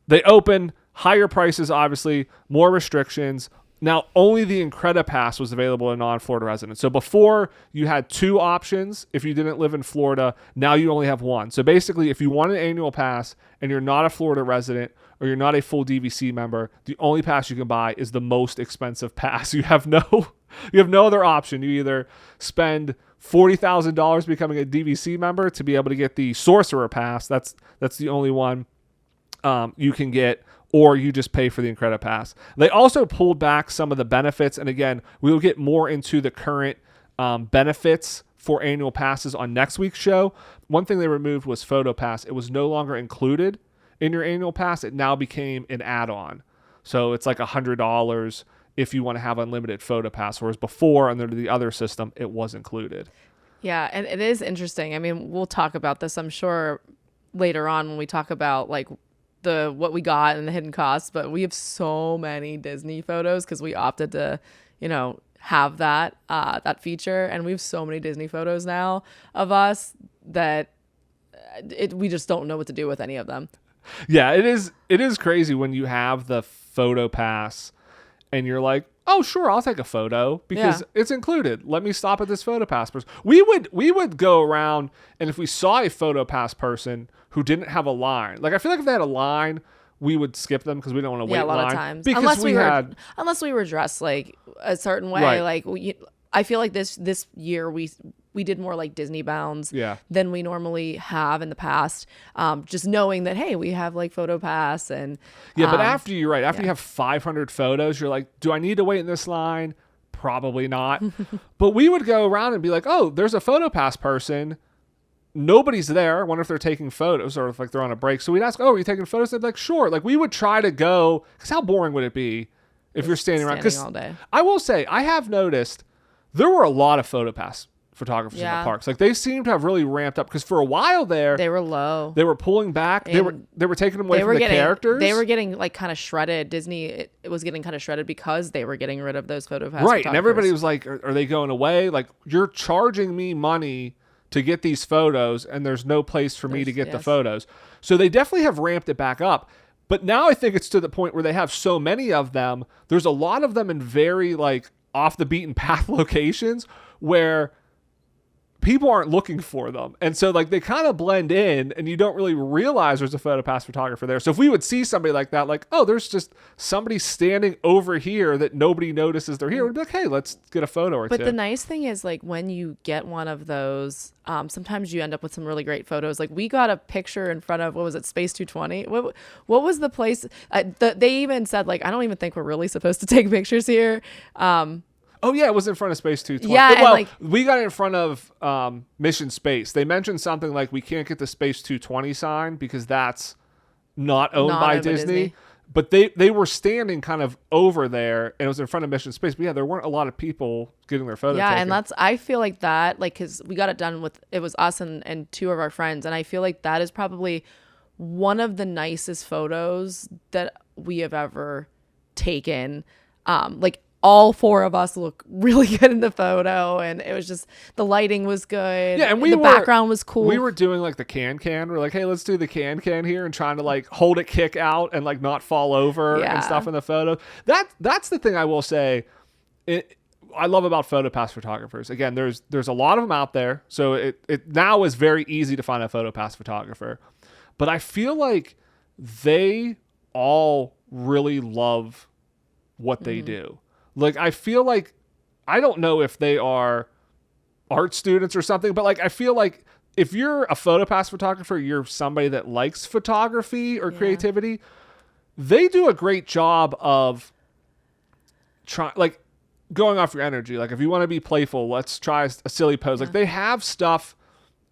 Speaker 1: They open higher prices, obviously, more restrictions. Now, only the Incredi-Pass was available to non-Florida residents. So before, you had 2 options if you didn't live in Florida. Now you only have 1. So basically, if you want an annual pass and you're not a Florida resident or you're not a full DVC member, the only pass you can buy is the most expensive pass. You have no other option. You either spend $40,000 becoming a DVC member to be able to get the Sorcerer Pass. That's the only one you can get, or you just pay for the Incredi-Pass. They also pulled back some of the benefits, and again, we will get more into the current benefits for annual passes on next week's show. One thing they removed was Photo Pass. It was no longer included in your annual pass. It now became an add-on. So it's like $100 if you want to have unlimited Photo Pass, whereas before, under the other system, it was included.
Speaker 2: Yeah, and it is interesting. I mean, we'll talk about this, I'm sure, later on when we talk about like what we got and the hidden costs, but we have so many Disney photos because we opted to, have that feature, and we have so many Disney photos now of us that we just don't know what to do with any of them.
Speaker 1: Yeah, it is crazy when you have the Photo Pass and you're like, oh sure, I'll take a photo because it's included. Let me stop at this Photo Pass person. We would go around, and if we saw a Photo Pass person who didn't have a line, like I feel like if they had a line, we would skip them because we don't want to wait
Speaker 2: a lot
Speaker 1: line.
Speaker 2: Of times.
Speaker 1: Because
Speaker 2: unless we were dressed like a certain way.
Speaker 1: Right.
Speaker 2: Like I feel like this year we did more like Disney bounds than we normally have in the past. Just knowing that, hey, we have like Photo Pass and
Speaker 1: but after you have 500 photos, you're like, do I need to wait in this line? Probably not. But we would go around and be like, oh, there's a Photo Pass person. Nobody's there. I wonder if they're taking photos or if like they're on a break. So we'd ask, oh, are you taking photos? They'd be like, sure. Like we would try to go, because how boring would it be if you're standing around? Because
Speaker 2: all day.
Speaker 1: I will say, I have noticed there were a lot of Photo Pass photographers in the parks. Like they seem to have really ramped up, because for a while there
Speaker 2: they were low.
Speaker 1: They were pulling back. They were taking them away from the characters.
Speaker 2: They were getting like kind of shredded. Disney it was getting kind of shredded because they were getting rid of those Photo Pass.
Speaker 1: Right, and everybody was like, are they going away? Like, you're charging me money to get these photos, and there's no place for me to get the photos. So they definitely have ramped it back up. But now I think it's to the point where they have so many of them. There's a lot of them in very like off the beaten path locations where people aren't looking for them. And so like they kind of blend in and you don't really realize there's a PhotoPass photographer there. So if we would see somebody like that, like, oh, there's just somebody standing over here that nobody notices they're here, we'd be like, hey, let's get a photo or two.
Speaker 2: But the nice thing is, like, when you get one of those, sometimes you end up with some really great photos. Like, we got a picture in front of, what was it, Space 220? What was the place? They even said, like, I don't even think we're really supposed to take pictures here.
Speaker 1: Oh, yeah, it was in front of Space 220.
Speaker 2: Yeah,
Speaker 1: well,
Speaker 2: like,
Speaker 1: we got it in front of Mission Space. They mentioned something like we can't get the Space 220 sign because that's not owned by Disney. But they were standing kind of over there, and it was in front of Mission Space. But yeah, there weren't a lot of people getting their photo taken.
Speaker 2: And I feel like that, like, because we got it done with, it was us and two of our friends. And I feel like that is probably one of the nicest photos that we have ever taken. Like, all four of us look really good in the photo, and it was just, the lighting was good.
Speaker 1: Yeah, and
Speaker 2: the background was cool.
Speaker 1: We were doing like the can. We're like, hey, let's do the can here, and trying to like hold it kick out and like not fall over and stuff in the photo. That's the thing I will say. I love about PhotoPass photographers. Again, there's a lot of them out there, so it now is very easy to find a PhotoPass photographer. But I feel like they all really love what they do. Like, I feel like, I don't know if they are art students or something, but like, I feel like if you're a PhotoPass photographer, you're somebody that likes photography or creativity. They do a great job of like going off your energy. Like, if you want to be playful, let's try a silly pose. Like, they have stuff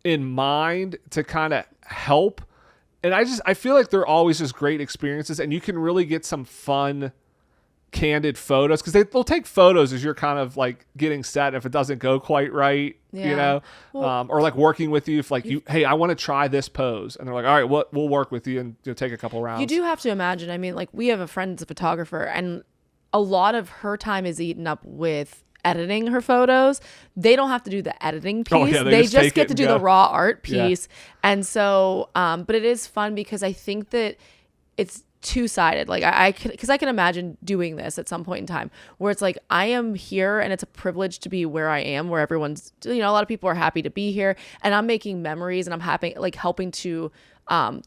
Speaker 1: in mind to kind of help. And I feel like they're always just great experiences, and you can really get some fun candid photos, because they'll take photos as you're kind of like getting set. If it doesn't go quite right, you know, or like working with you, if like hey, I want to try this pose, and they're like, all right, we'll work with you, and you'll take a couple rounds.
Speaker 2: You do have to imagine, I mean, like, we have a friend that's a photographer, and a lot of her time is eaten up with editing her photos. They don't have to do the editing piece. They just get to do the raw art piece. And so but it is fun, because I think that it's two-sided. Like, I can imagine doing this at some point in time where it's like, I am here and it's a privilege to be where I am, where everyone's, you know, a lot of people are happy to be here, and I'm making memories, and I'm happy, like, helping to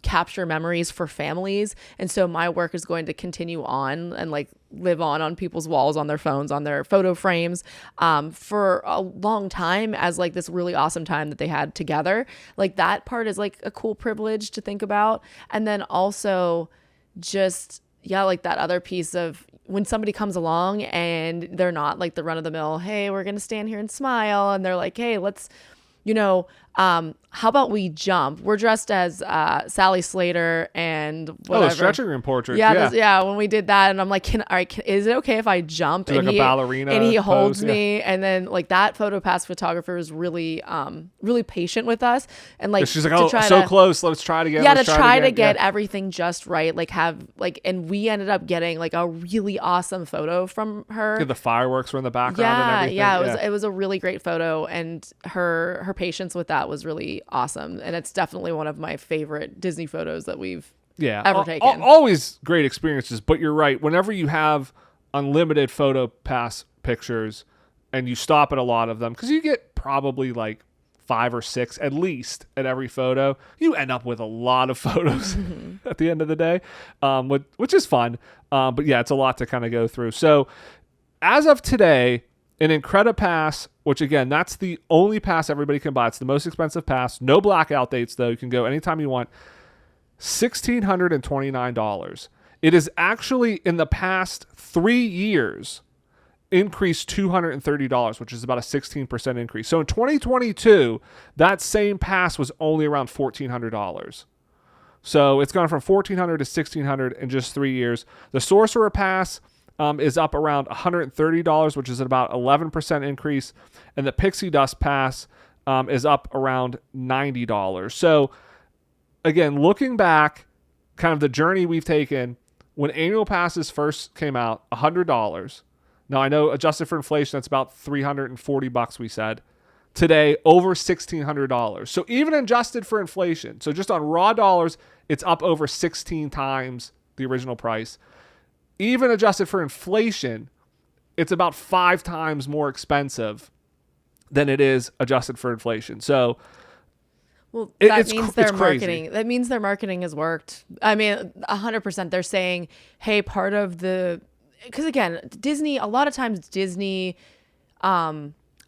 Speaker 2: capture memories for families. And so my work is going to continue on and like live on people's walls, on their phones, on their photo frames for a long time, as like this really awesome time that they had together. Like, that part is like a cool privilege to think about. And then also just, like that other piece of when somebody comes along and they're not like the run of the mill, hey, we're going to stand here and smile. And they're like, hey, let's, you know, how about we jump? We're dressed as Sally Slater and whatever.
Speaker 1: Oh, the stretching room portrait.
Speaker 2: Yeah, when we did that, and I'm like, is it okay if I jump?
Speaker 1: Do
Speaker 2: and
Speaker 1: like a ballerina
Speaker 2: and he holds
Speaker 1: pose,
Speaker 2: me, and then like that PhotoPass photographer is really, really patient with us, and like
Speaker 1: she's like, oh, so close. Let's try it again.
Speaker 2: Yeah, to try to get everything just right. Like and we ended up getting like a really awesome photo from her.
Speaker 1: Yeah, the fireworks were in the background and everything.
Speaker 2: Yeah, it was a really great photo, and her patience with that was really awesome. And it's definitely one of my favorite Disney photos that we've ever taken.
Speaker 1: Always great experiences, but you're right. Whenever you have unlimited PhotoPass pictures and you stop at a lot of them, because you get probably like 5 or 6 at least at every photo, you end up with a lot of photos at the end of the day, which is fun. But yeah, it's a lot to kind of go through. So as of today, an Incredi-Pass, which again, that's the only pass everybody can buy. It's the most expensive pass. No blackout dates, though. You can go anytime you want. $1,629. It is actually, in the past 3 years, increased $230, which is about a 16% increase. So in 2022, that same pass was only around $1,400. So it's gone from $1,400 to $1,600 in just 3 years. The Sorcerer Pass is up around $130, which is about 11% increase. And the Pixie Dust Pass is up around $90. So again, looking back, kind of the journey we've taken, when annual passes first came out, $100. Now I know adjusted for inflation, that's about $340 we said. Today, over $1,600. So even adjusted for inflation, so just on raw dollars, it's up over 16 times the original price. Even adjusted for inflation, it's about 5 times more expensive than it is adjusted for inflation. So
Speaker 2: Well, that
Speaker 1: it's
Speaker 2: means their
Speaker 1: it's crazy.
Speaker 2: marketing. That means their marketing has worked. I mean, 100%. They're saying, "Hey, part of the," because again, Disney. A lot of times, Disney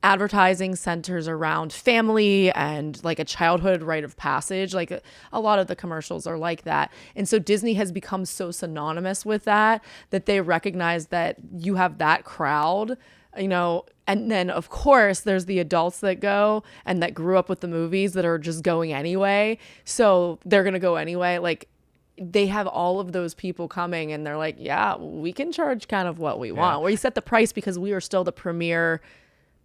Speaker 2: advertising centers around family and like a childhood rite of passage. Like a lot of the commercials are like that, and so Disney has become so synonymous with that they recognize that you have that crowd. And then of course there's the adults that go and that grew up with the movies that are just going anyway. So they're going to go anyway. Like they have all of those people coming and they're like, yeah, we can charge kind of what we want. We set the price because we are still the premier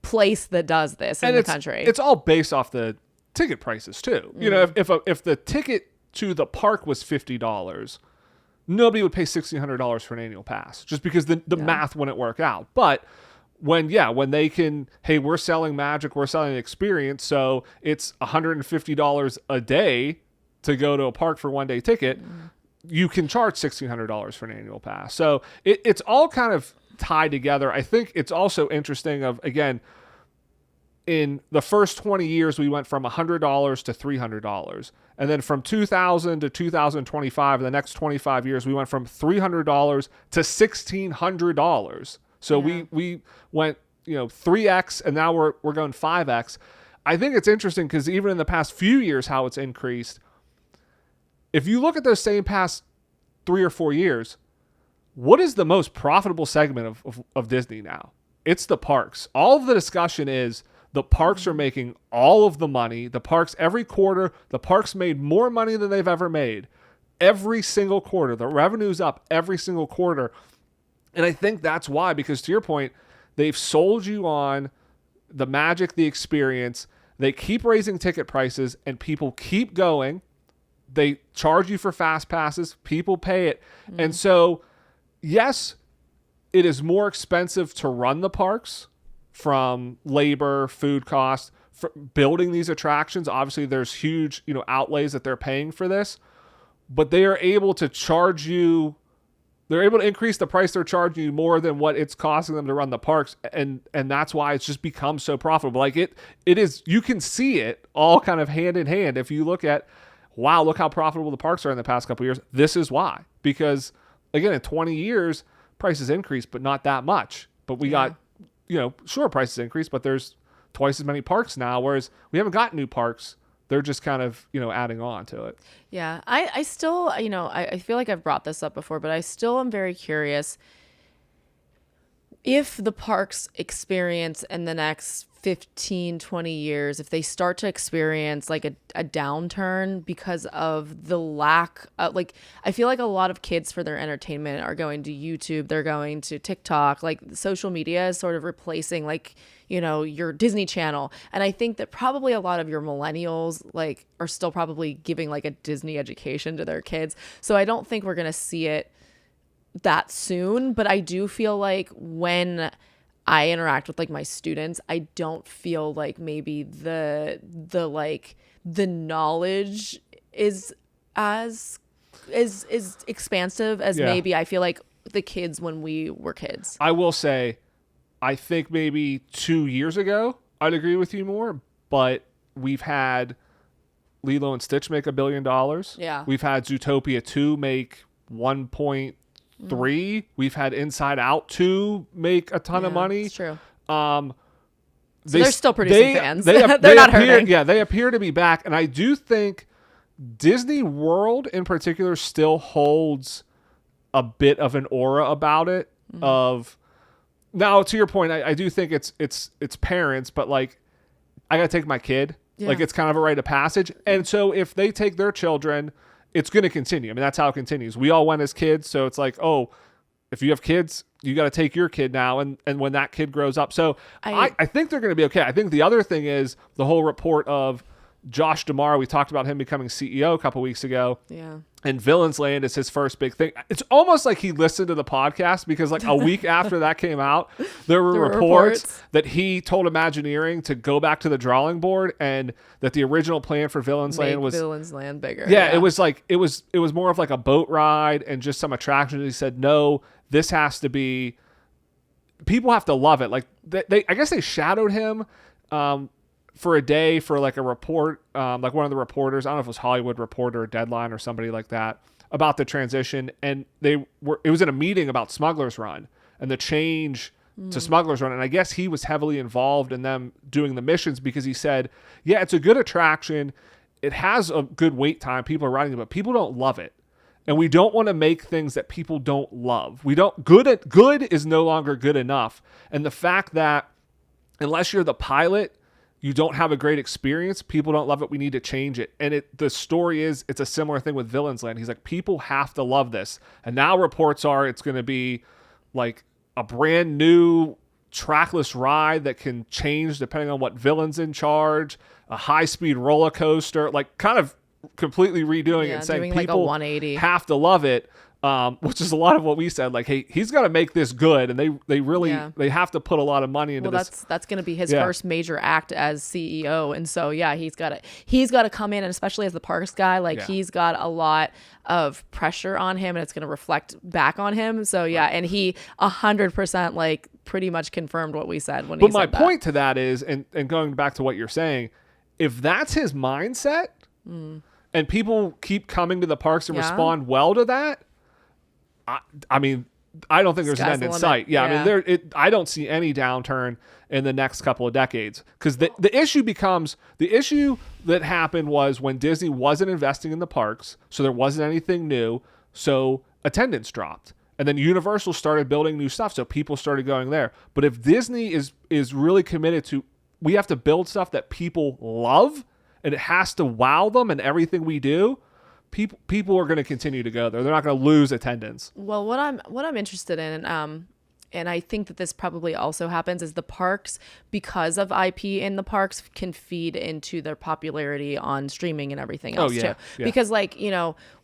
Speaker 2: place that does this in the country.
Speaker 1: It's all based off the ticket prices too. If the ticket to the park was $50, nobody would pay $1,600 for an annual pass just because the math wouldn't work out. But when they can, hey, we're selling magic, we're selling an experience, so it's $150 a day to go to a park for 1 day ticket, you can charge $1,600 for an annual pass. So it's all kind of tied together. I think it's also interesting again, in the first 20 years, we went from $100 to $300. And then from 2000 to 2025, the next 25 years, we went from $300 to $1,600. So we went, 3x, and now we're going 5x. I think it's interesting because even in the past few years, how it's increased. If you look at those same past 3 or 4 years, what is the most profitable segment of Disney now? It's the parks. All of the discussion is the parks are making all of the money. The parks every quarter, the parks made more money than they've ever made. Every single quarter, the revenue's up every single quarter. And I think that's why, because to your point, they've sold you on the magic, the experience. They keep raising ticket prices and people keep going. They charge you for fast passes. People pay it. And so, yes, it is more expensive to run the parks from labor, food costs, for building these attractions. Obviously, there's huge, outlays that they're paying for this, but they are able to charge you. They're able to increase the price they're charging you more than what it's costing them to run the parks. And that's why it's just become so profitable. Like it is, you can see it all kind of hand in hand. If you look at, wow, look how profitable the parks are in the past couple of years. This is why, because again, in 20 years, prices increased, but not that much. But we got, sure, prices increased, but there's twice as many parks now, whereas we haven't got new parks. They're just kind of, adding on to it.
Speaker 2: Yeah. I still, I feel like I've brought this up before, but I still am very curious if the parks experience in the next 15, 20 years, if they start to experience like a downturn because of the lack of, I feel like a lot of kids for their entertainment are going to YouTube, they're going to TikTok, like social media is sort of replacing your Disney Channel. And I think that probably a lot of your millennials are still probably giving a Disney education to their kids. So I don't think we're going to see it that soon, but I do feel like when I interact with my students, I don't feel like maybe the knowledge is as is expansive as maybe I feel like the kids when we were kids.
Speaker 1: I will say, I think maybe 2 years ago, I'd agree with you more, but we've had Lilo and Stitch make $1 billion.
Speaker 2: Yeah.
Speaker 1: We've had Zootopia 2 make 1.3. We've had Inside Out 2 make a ton of money.
Speaker 2: That's true.
Speaker 1: So
Speaker 2: they're still producing fans.
Speaker 1: They're
Speaker 2: not hurting.
Speaker 1: Yeah, they appear to be back. And I do think Disney World in particular still holds a bit of an aura about it of... Now, to your point, I do think it's parents, but I got to take my kid. Yeah. It's kind of a rite of passage. And so if they take their children, it's going to continue. I mean, that's how it continues. We all went as kids. So it's if you have kids, you got to take your kid now. And when that kid grows up. So I think they're going to be okay. I think the other thing is the whole report of Josh D'Amaro. We talked about him becoming CEO a couple weeks ago.
Speaker 2: Yeah.
Speaker 1: And Villains Land is his first big thing. It's almost like he listened to the podcast because a week after that came out, there were reports that he told Imagineering to go back to the drawing board and that the original plan for Villains Land was
Speaker 2: Villains Land bigger.
Speaker 1: Yeah, it was it was more of a boat ride and just some attractions. He said, no, this has to be, people have to love it. I guess they shadowed him for a day for like a report, like one of the reporters, I don't know if it was Hollywood Reporter or Deadline or somebody like that, about the transition. And it was in a meeting about Smuggler's Run and the change to Smuggler's Run. And I guess he was heavily involved in them doing the missions because he said, yeah, it's a good attraction. It has a good wait time. People are riding it, but people don't love it. And we don't want to make things that people don't love. Good is no longer good enough. And the fact that unless you're the pilot, you don't have a great experience, people don't love it, we need to change it. And the story is, it's a similar thing with Villains Land. He's like, people have to love this. And now reports are it's going to be like a brand new trackless ride that can change depending on what villain's in charge, a high-speed roller coaster, like kind of completely redoing it and saying
Speaker 2: doing
Speaker 1: people
Speaker 2: like a 180.
Speaker 1: have to love it, which is a lot of what we said. Like, hey, he's got to make this good, and they really they have to put a lot of money into this.
Speaker 2: That's going to be his first major act as CEO, and so he's got to come in, and especially as the parks guy, he's got a lot of pressure on him, and it's going to reflect back on him. So and he 100% like pretty much confirmed what we said when he said that.
Speaker 1: But my point to that is, and going back to what you're saying, if that's his mindset. And people keep coming to the parks and respond well to that. I mean, I don't think there's an end in sight. I mean, I don't see any downturn in the next couple of decades, because the issue that happened was when Disney wasn't investing in the parks, so there wasn't anything new, so attendance dropped. And then Universal started building new stuff, so people started going there. But if Disney is really committed to, we have to build stuff that people love, and it has to wow them in everything we do, people are going to continue to go there. They're not going to lose attendance.
Speaker 2: Well, what I'm interested in, and I think that this probably also happens, is the parks, because of IP in the parks, can feed into their popularity on streaming and everything else too. Yeah. Because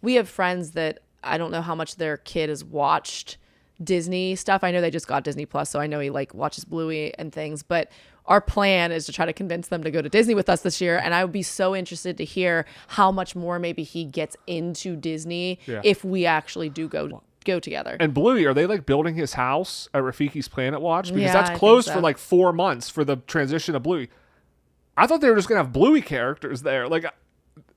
Speaker 2: we have friends that I don't know how much their kid has watched Disney stuff. I know they just got Disney Plus, so I know he watches Bluey and things, but our plan is to try to convince them to go to Disney with us this year. And I would be so interested to hear how much more maybe he gets into Disney if we actually do go together.
Speaker 1: And Bluey, are they building his house at Rafiki's Planet Watch? Because that's closed for 4 months for the transition of Bluey. I thought they were just going to have Bluey characters there.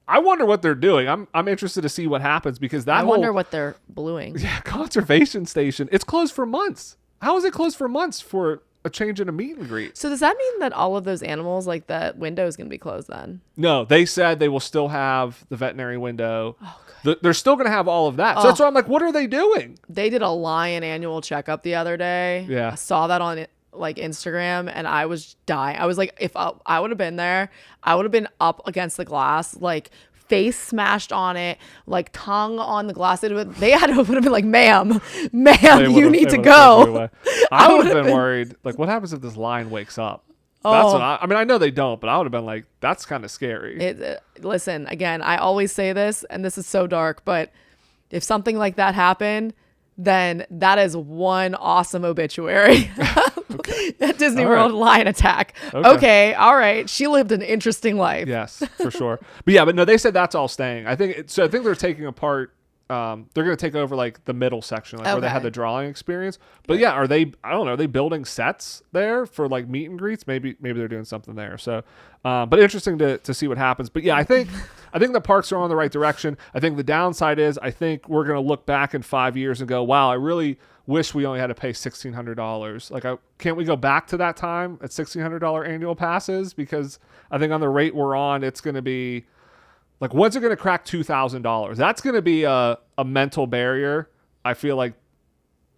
Speaker 1: I wonder what they're doing. I'm interested to see what happens, because I
Speaker 2: wonder what they're bluing.
Speaker 1: Yeah, conservation station. It's closed for months. How is it closed for months for a change in a meet and greet?
Speaker 2: So does that mean that all of those animals, that window is going to be closed then?
Speaker 1: No, they said they will still have the veterinary window. Oh, good. They're still going to have all of that. So that's why I'm like, what are they doing?
Speaker 2: They did a lion annual checkup the other day.
Speaker 1: Yeah.
Speaker 2: I saw that on Instagram, and I was dying. I was like, if I would have been there, I would have been up against the glass, face smashed on it, tongue on the glass. They would have been like, ma'am, you need to go.
Speaker 1: I would have been worried. What happens if this lion wakes up? That's what I mean, I know they don't, but I would have been like, that's kind of scary.
Speaker 2: Listen, again, I always say this, and this is so dark, but if something like that happened, then that is one awesome obituary. At Disney World, lion attack. Okay, all right. She lived an interesting life.
Speaker 1: Yes, for sure. But no, they said that's all staying. I think they're taking apart. They're going to take over the middle section, where they had the drawing experience. But are they? I don't know. Are they building sets there for meet and greets? Maybe they're doing something there. So, but interesting to see what happens. But I think the parks are on the right direction. I think the downside is I think we're going to look back in 5 years and go, wow, I really wish we only had to pay $1,600. Can't we go back to that time at $1,600 annual passes? Because I think on the rate we're on, it's going to be when's it going to crack $2,000? That's going to be a mental barrier, I feel like,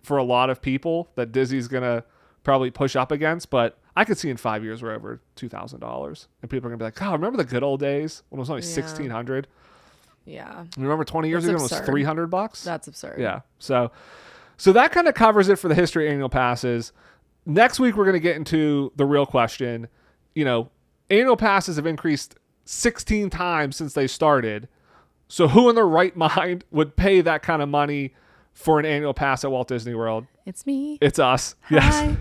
Speaker 1: for a lot of people that Disney's going to probably push up against. But I could see in 5 years we're over $2,000, and people are going to be like, oh, remember the good old days when it was only $1,600?
Speaker 2: Yeah.
Speaker 1: Remember 20 years ago when it was $300?
Speaker 2: That's absurd.
Speaker 1: Yeah. So that kind of covers it for the history of annual passes. Next week, we're going to get into the real question. Annual passes have increased 16 times since they started. So who in their right mind would pay that kind of money for an annual pass at Walt Disney World?
Speaker 2: It's me.
Speaker 1: It's us.
Speaker 2: Hi,
Speaker 1: yes.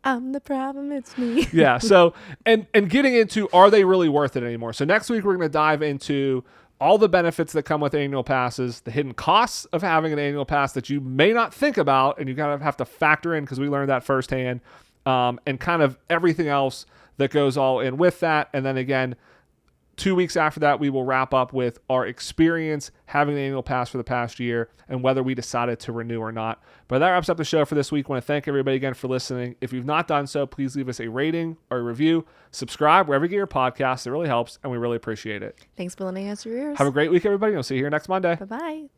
Speaker 2: I'm the problem. It's me.
Speaker 1: Yeah. So, and getting into, are they really worth it anymore? So next week, we're going to dive into all the benefits that come with annual passes, the hidden costs of having an annual pass that you may not think about, and you kind of have to factor in because we learned that firsthand. and kind of everything else that goes all in with that. And then again, 2 weeks after that, we will wrap up with our experience having the annual pass for the past year and whether we decided to renew or not. But that wraps up the show for this week. I want to thank everybody again for listening. If you've not done so, please leave us a rating or a review. Subscribe wherever you get your podcasts. It really helps, and we really appreciate it.
Speaker 2: Thanks for letting us your ears.
Speaker 1: Have a great week, everybody. We'll see you here next Monday.
Speaker 2: Bye-bye.